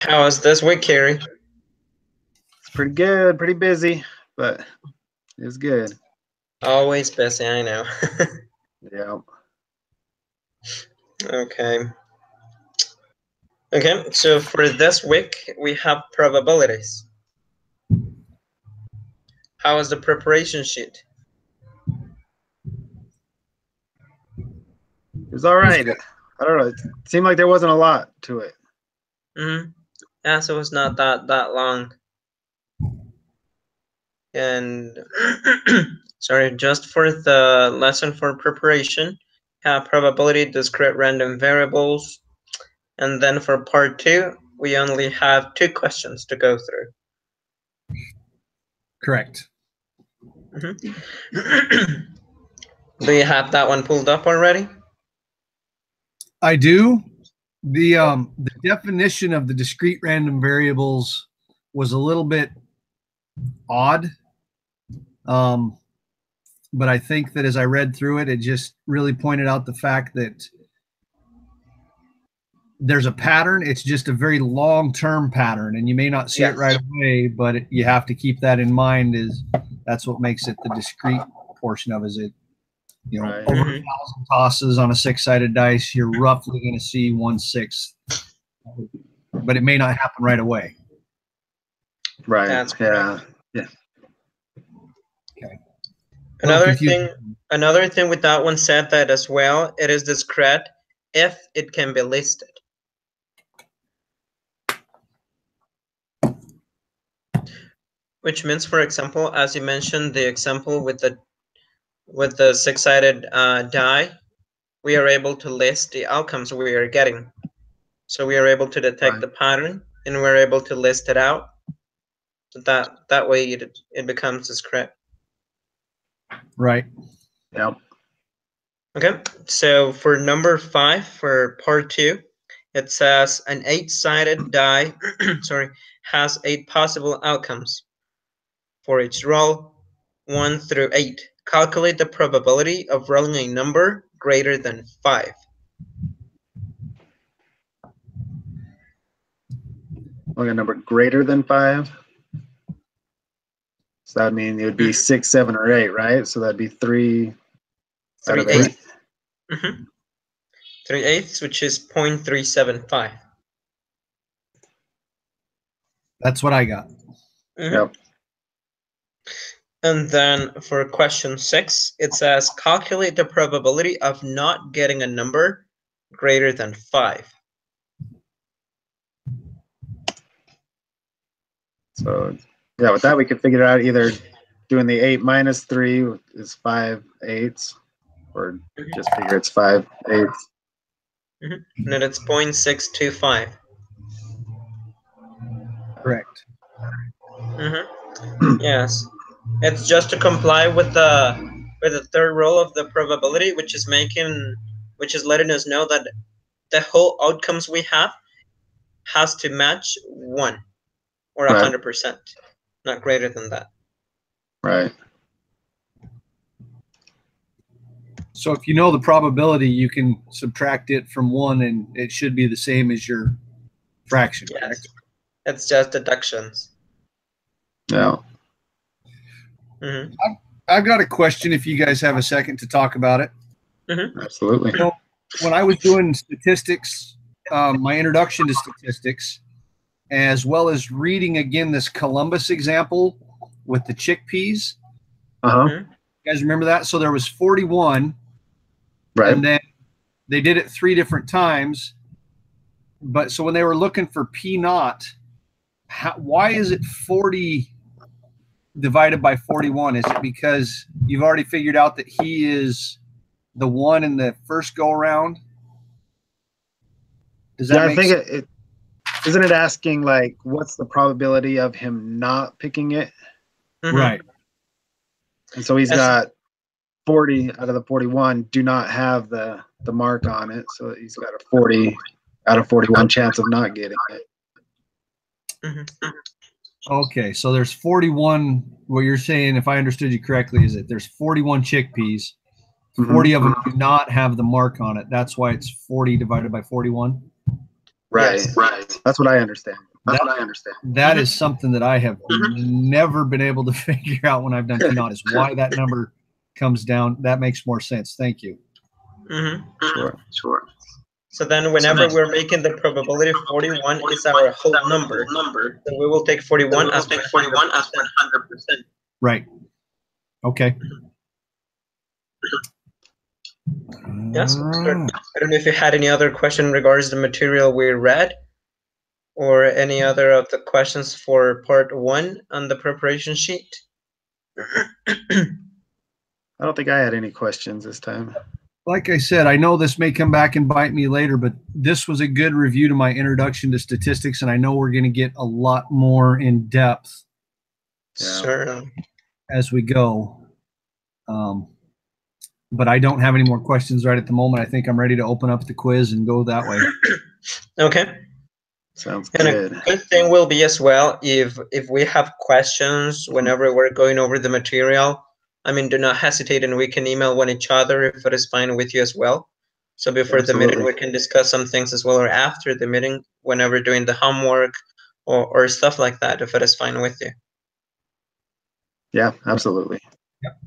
How was this week, Carrie? It's pretty good, pretty busy, but it was good. Always busy, I know. Yeah. Okay. Okay, so for this week, we have probabilities. How was the preparation sheet? It was all right. I don't know. It seemed like there wasn't a lot to it. Yeah, so it was not that long. And sorry, just for the lesson for preparation, have probability, discrete random variables, and then for part 2, we only have 2 questions to go through. Correct. Do you have that one pulled up already? I do. The definition of the discrete random variables was a little bit odd. But I think that as I read through it, it just really pointed out the fact that there's a pattern. It's just a very long-term pattern, and you may not see it right away, but you have to keep that in mind. Is that's what makes it the discrete portion of it. Is it, you know, over 1,000 tosses on a 6-sided dice, you're roughly going to see 1/6, but it may not happen right away. Right. That's yeah. Okay. Another thing with that one said that as well, it is discrete if it can be listed. Which means, for example, as you mentioned, the example with the 6-sided die, we are able to list the outcomes we are getting. So we are able to detect the pattern, and we're able to list it out. So that way it becomes discrete. Right. Yep. Okay, so for number 5, for part 2, it says an 8-sided die has 8 possible outcomes. For each roll, 1 through 8, calculate the probability of rolling a number greater than 5. Rolling a number greater than 5. So that would mean it would be 6, 7, or 8, right? So that'd be 3 out of 8. 3/8, which is 0.375. That's what I got. Yep. And then for question 6, it says calculate the probability of not getting a number greater than 5. So yeah, with that we could figure out either doing the 8 minus 3 is 5/8, or just figure it's 5/8. And then it's 0.625. Correct. Yes, it's just to comply with the third rule of the probability, which is letting us know that the whole outcomes we have has to match 1 or 100%, not greater than that. Right. So if you know the probability, you can subtract it from 1, and it should be the same as your fraction. Yes. Correct? It's just deductions. Yeah. I've got a question if you guys have a second to talk about it. Absolutely. You know, when I was doing statistics, my introduction to statistics, as well as reading again this Columbus example with the chickpeas. You guys remember that? So there was 41. Right. And then they did it 3 different times. But so when they were looking for P0, why is it 40 divided by 41? Is it because you've already figured out that he is the one in the first go around? Does that make sense? it isn't it asking like what's the probability of him not picking it? Right. And so he's got 40 out of the 41 do not have the mark on it, so he's got a 40 out of 41 chance of not getting it. Okay, so there's 41. What you're saying, if I understood you correctly, is that there's 41 chickpeas. 40 of them do not have the mark on it. That's why it's 40 divided by 41. Right. Yes. Right. That's what I understand. That is something that I have never been able to figure out when I've done P0 is why that number comes down. That makes more sense. Thank you. Sure. So then whenever we're making the probability, 41 is our whole number. So we will take 41 as 100%. Right. Okay. Yes. I don't know if you had any other question regards the material we read, or any other of the questions for part 1 on the preparation sheet. I don't think I had any questions this time. Like I said, I know this may come back and bite me later, but this was a good review to my introduction to statistics, and I know we're going to get a lot more in depth as we go. But I don't have any more questions right at the moment. I think I'm ready to open up the quiz and go that way. Okay. Sounds and good. A good thing will be as well, if we have questions whenever we're going over the material, I mean, do not hesitate, and we can email one each other if it is fine with you as well. So before the meeting, we can discuss some things as well, or after the meeting, whenever doing the homework or stuff like that, if it is fine with you. Yeah, absolutely. Yep.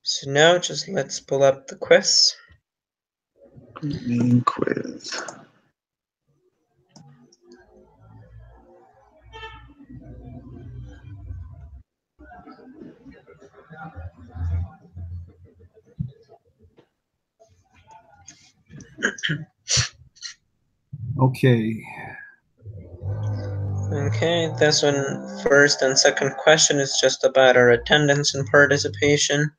So now just let's pull up the quiz. Main quiz. Okay. Okay, this one, first and second question, is just about our attendance and participation.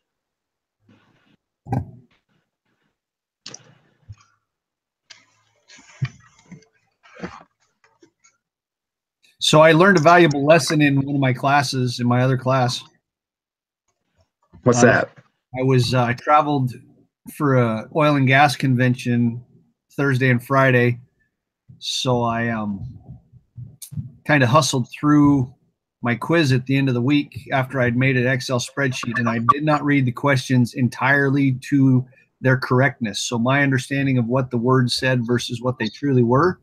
So I learned a valuable lesson in one of my classes, in my other class. What's that? I traveled for a oil and gas convention Thursday and Friday. So I kind of hustled through my quiz at the end of the week after I'd made an Excel spreadsheet, and I did not read the questions entirely to their correctness. So my understanding of what the words said versus what they truly were,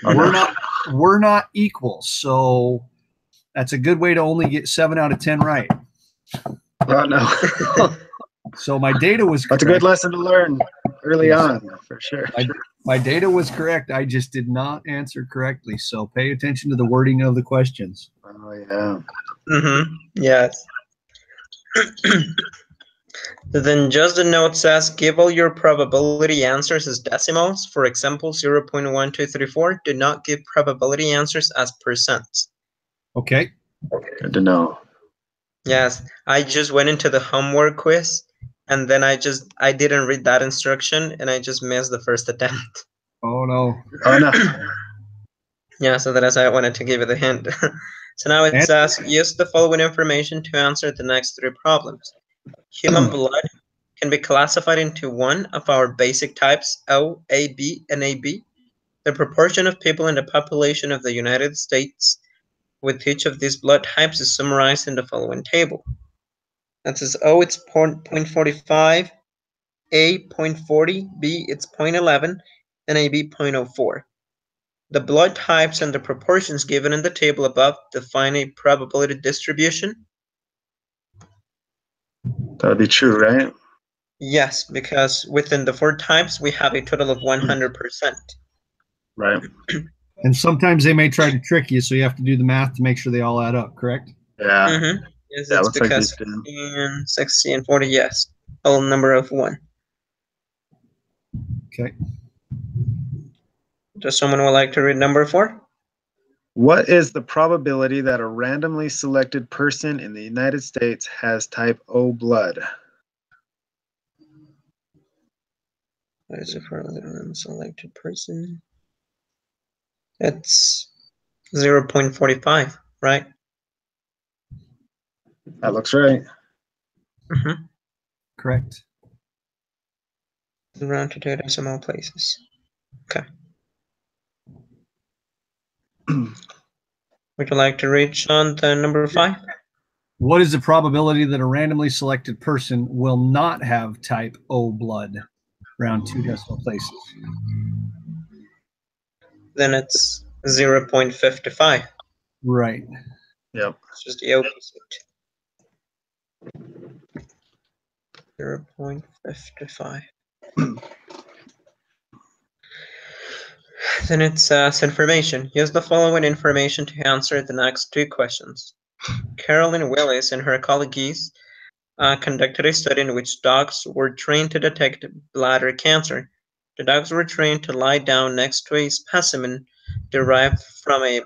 we're not equal. So that's a good way to only get 7 out of 10 right. Oh, no. So my data was correct. That's a good lesson to learn early on, for sure. My data was correct. I just did not answer correctly. So pay attention to the wording of the questions. Oh, yeah. Mm-hmm. Yes. Then just the note says, give all your probability answers as decimals. For example, 0.1234. Do not give probability answers as percents. Okay. Good to know. Yes. I just went into the homework quiz, and then I didn't read that instruction, and I just missed the first attempt. Oh, no. Oh, no. Yeah, so that's why I wanted to give you the hint. So now it says, use the following information to answer the next 3 problems. Human blood can be classified into one of our basic types, O, AB, and AB. The proportion of people in the population of the United States with each of these blood types is summarized in the following table. That says O, it's 0.45, A, 0.40, B, it's 0.11, and AB, 0.04. The blood types and the proportions given in the table above define a probability distribution. That would be true, right? Yes, because within the 4 types, we have a total of 100%. Right. And sometimes they may try to trick you, so you have to do the math to make sure they all add up, correct? Yeah. Mm-hmm. Yes, Yeah, it's because 15, 60, and 40, yes. Whole number of 1. Okay. Does someone would like to read number 4? What is the probability that a randomly selected person in the United States has type O blood? What is it for a randomly selected person? It's 0.45, right? That looks right. Mm-hmm. Correct. Round to 2 decimal places. Okay. Would you like to read, Sean, the number 5? What is the probability that a randomly selected person will not have type O blood? Round 2 decimal places. then it's 0.55. Right. Yep. It's just the opposite. 0.55. Then it says information. Use the following information to answer the next two questions. Carolyn Willis and her colleagues conducted a study in which dogs were trained to detect bladder cancer. The dogs were trained to lie down next to a specimen derived from a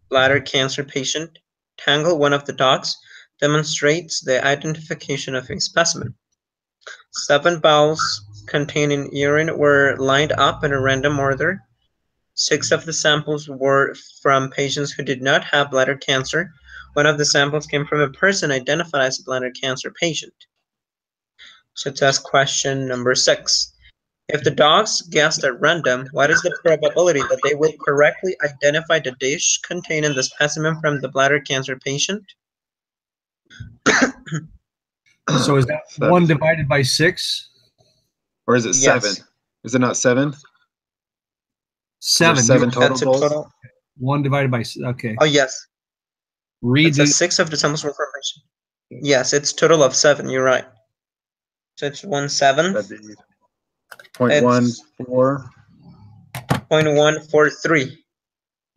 bladder cancer patient. Tangle, one of the dogs, demonstrates the identification of a specimen. 7 bowls containing urine were lined up in a random order. 6 of the samples were from patients who did not have bladder cancer. 1 of the samples came from a person identified as a bladder cancer patient. So it says question number 6. If the dogs guessed at random, what is the probability that they will correctly identify the dish containing the specimen from the bladder cancer patient? So is that 1 divided by 6? Or is it Yes. 7? Is it not 7? 7. 7 total That's a bowls? total. 1 divided by 6. Okay. Oh, yes. Read It says 6 of the samples were from patient. Yes, it's total of 7. You're right. So it's 1/7. That'd be 0.14. 0.143.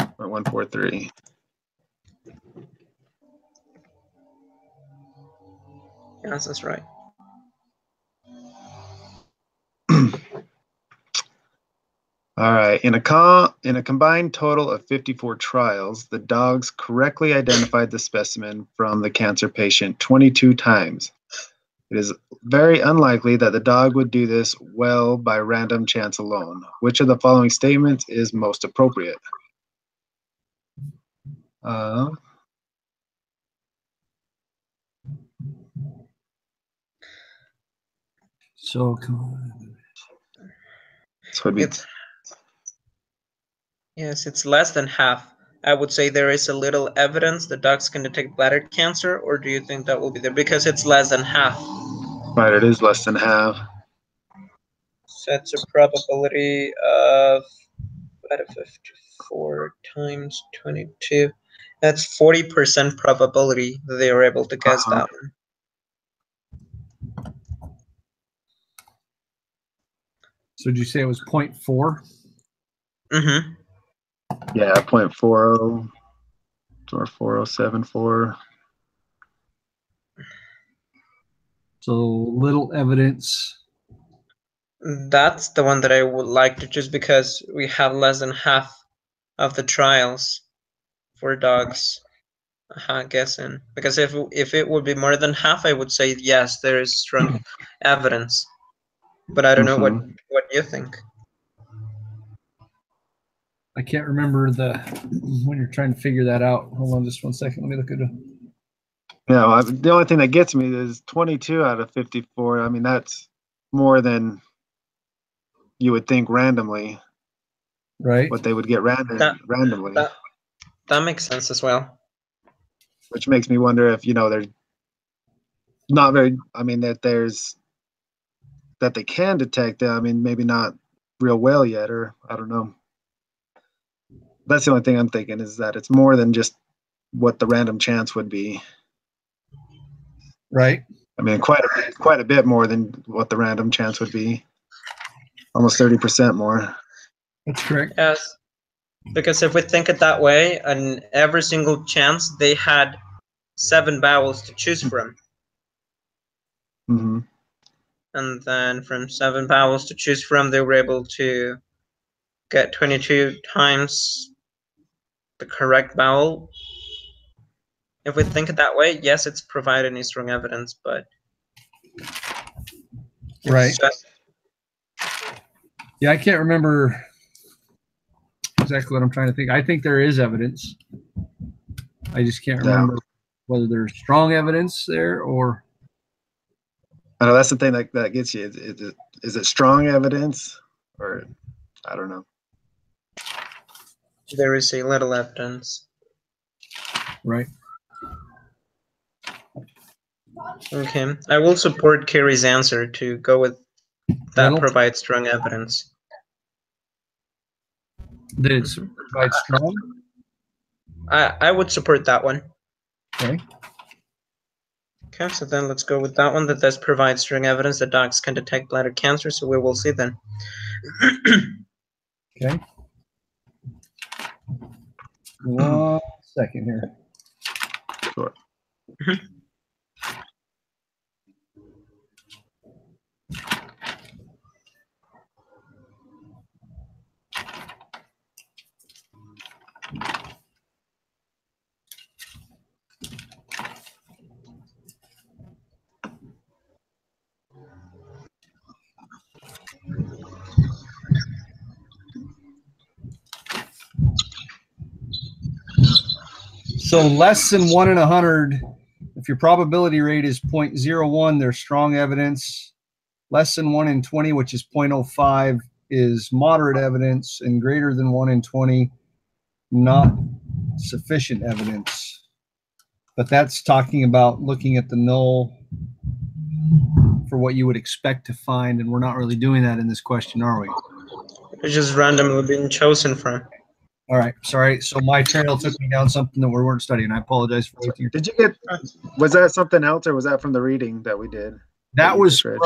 0.143. Yes, that's right. All right. In a combined total of 54 trials, the dogs correctly identified the specimen from the cancer patient 22 times. It is very unlikely that the dog would do this well by random chance alone. Which of the following statements is most appropriate? So would be Yes, it's less than half. I would say there is a little evidence that dogs can detect bladder cancer, or do you think that will be there? Because it's less than half. right. It is less than half. So that's a probability of 54 times 22. That's 40% probability that they were able to guess that one. So did you say it was 0.4? Mm-hmm. Yeah, 0.40 or 4074. So little evidence. That's the one that I would like to choose because we have less than half of the trials for dogs guessing. Because if it would be more than half, I would say yes, there is strong evidence. But I don't know what you think. I can't remember when you're trying to figure that out. Hold on just 1 second. Let me look at it. Yeah, the only thing that gets me is 22 out of 54. I mean, that's more than you would think randomly. Right. What they would get randomly. That makes sense as well. Which makes me wonder if, there's not very, that they can detect it. I mean, maybe not real well yet, or I don't know. That's the only thing I'm thinking is that it's more than just what the random chance would be. Right. I mean, quite a bit more than what the random chance would be. Almost 30% more. That's correct. Yes, because if we think it that way, on every single chance, they had 7 vowels to choose from. Mm-hmm. And then from 7 vowels to choose from, they were able to get 22 times the correct vowel. If we think it that way, yes, it's providing a strong evidence, but right. Yeah, I can't remember exactly what I'm trying to think. I think there is evidence. I just can't remember whether there's strong evidence there or. I know that's the thing that gets you. Is it strong evidence, or I don't know. There is a little evidence. Right. Okay, I will support Carrie's answer to go with that provides strong evidence. That it's quite strong? I would support that one. Okay. Okay, so then let's go with that one, that does provide strong evidence that dogs can detect bladder cancer, so we will see then. Okay. 1 second here. Sure. So less than 1 in 100, if your probability rate is 0.01, there's strong evidence. Less than 1 in 20, which is 0.05, is moderate evidence, and greater than 1 in 20, not sufficient evidence. But that's talking about looking at the null for what you would expect to find, and we're not really doing that in this question, are we? It's just randomly being chosen from. All right, sorry. So my trail took me down something that we weren't studying. I apologize for wasting your time. Did you get? Was that something else, or was that from the reading that we did? That was from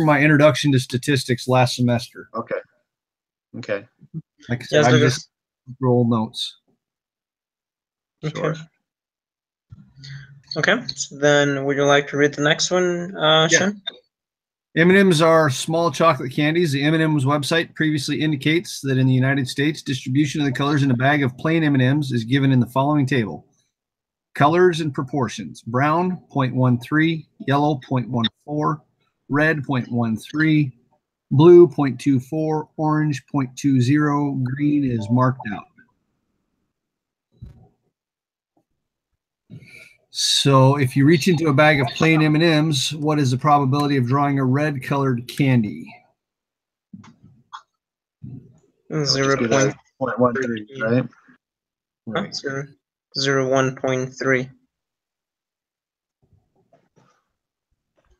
my introduction to statistics last semester. Okay. Okay. Like I said, I just roll notes. Okay. Sure. Okay. So then, would you like to read the next one, Sean? M&Ms are small chocolate candies. The M&Ms website previously indicates that in the United States, distribution of the colors in a bag of plain M&Ms is given in the following table. Colors and proportions: brown 0.13, yellow 0.14, red 0.13, blue 0.24, orange 0.20, green is marked out. So if you reach into a bag of plain M&Ms, what is the probability of drawing a red colored candy? 0.13, right? Right. 0.13.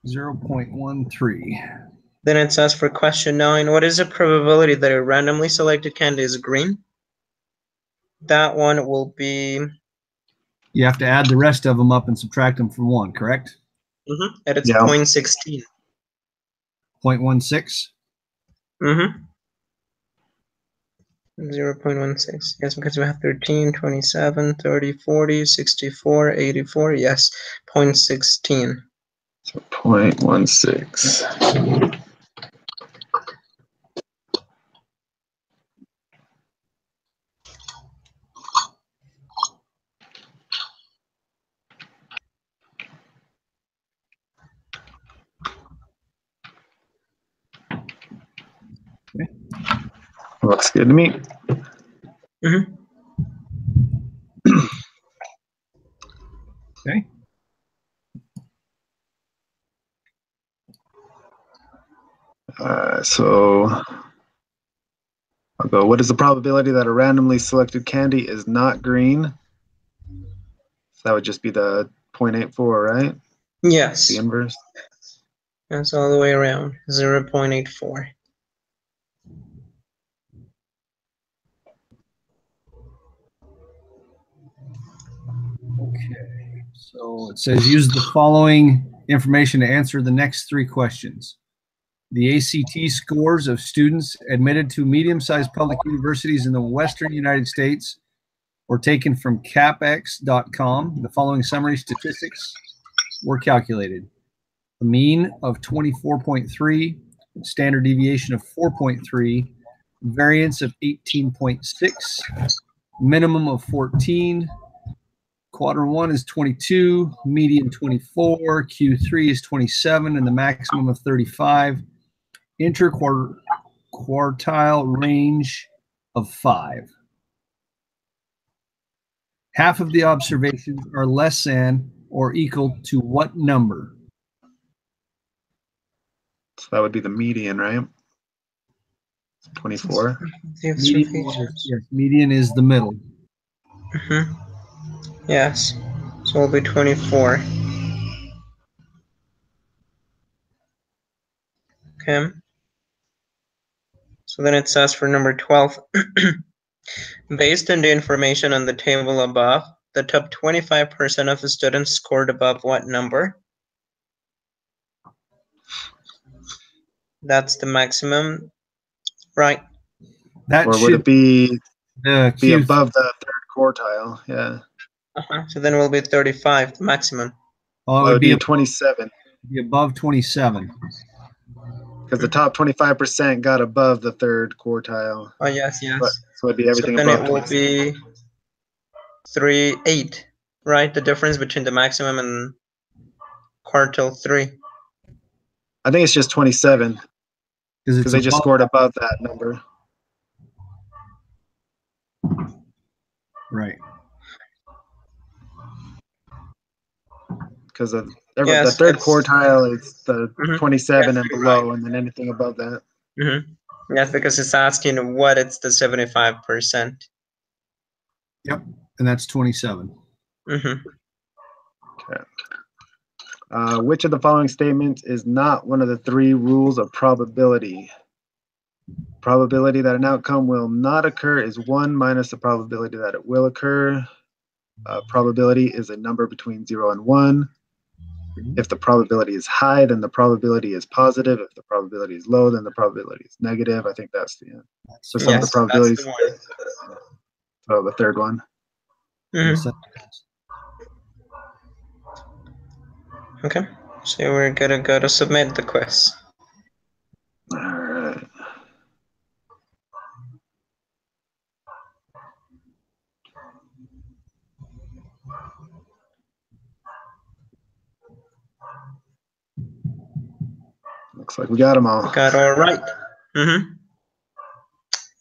0.13. Then it says for question 9, what is the probability that a randomly selected candy is green? That one will be... You have to add the rest of them up and subtract them from 1, correct? Mm-hmm. And it's 0.16. 0.16? Mm-hmm. 0.16. Yes, because we have 13, 27, 30, 40, 64, 84. Yes, 0.16. So 0.16. Looks good to me. Mm-hmm. Okay. So I'll go, what is the probability that a randomly selected candy is not green? So that would just be the 0.84, right? Yes. The inverse. That's all the way around. 0.84. Okay. So it says use the following information to answer the next 3 questions. The ACT scores of students admitted to medium-sized public universities in the Western United States were taken from capx.com. The following summary statistics were calculated. A mean of 24.3, standard deviation of 4.3, variance of 18.6, minimum of 14, quadrant 1 is 22, median 24, Q3 is 27, and the maximum of 35. Interquartile range of 5. Half of the observations are less than or equal to what number? So that would be the median, right? 24. Median is the middle. Mm-hmm. Yes. So it'll be 24. Okay. So then it says for number 12, based on the information on the table above, the top 25% of the students scored above what number? That's the maximum, right? That Or would should it be the be Q. above the third quartile? Yeah. So then it will be 35, the maximum. Oh, it Well, would be 27 above 27. because the top 25% got above the third quartile. Oh, yes, yes. So it'd be everything so then above it will 27. be 8, right? The difference between the maximum and quartile 3. I think it's just 27 because they just above, scored above that number. right. Because the Yes, third it's- quartile is the Mhm. 27 Yes, and you're below, and then anything above that. Yes, because it's asking what it's the 75%. Yep, and that's 27. Okay. Which of the following statements is not one of the 3 rules of probability? Probability that an outcome will not occur is 1 minus the probability that it will occur. Probability is a number between 0 and 1. If the probability is high, then the probability is positive. If the probability is low, then the probability is negative. I think that's the end. So some of the probabilities. That's the So the third one. one. Okay, so we're gonna go to submit the quiz. All right. Looks like we got them all. Got all right.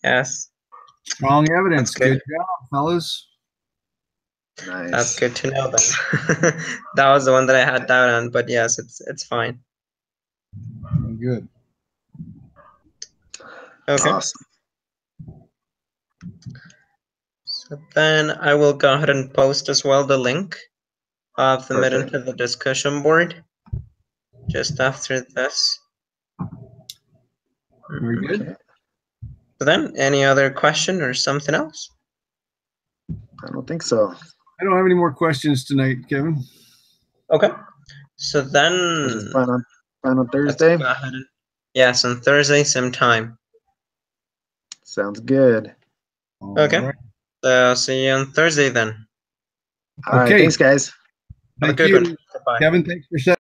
Yes. Strong evidence. That's good. Good job, fellas. Nice. That's good to know then. That was the one that I had down on, but yes, it's fine. Good. Okay. Awesome. So then I will go ahead and post as well the link of the Perfect. meeting to the discussion board just after this. Very good. Okay. So then, any other question or something else? I don't think so. I don't have any more questions tonight, Kevin. Okay. So We'll then, just plan on let's Thursday. go ahead and- yes, on Thursday, same time. Sounds good. Okay. All right. So see you on Thursday then. All right. Okay. Thanks, guys. Have a Thank good you, one. Bye-bye. Kevin. Thanks for setting.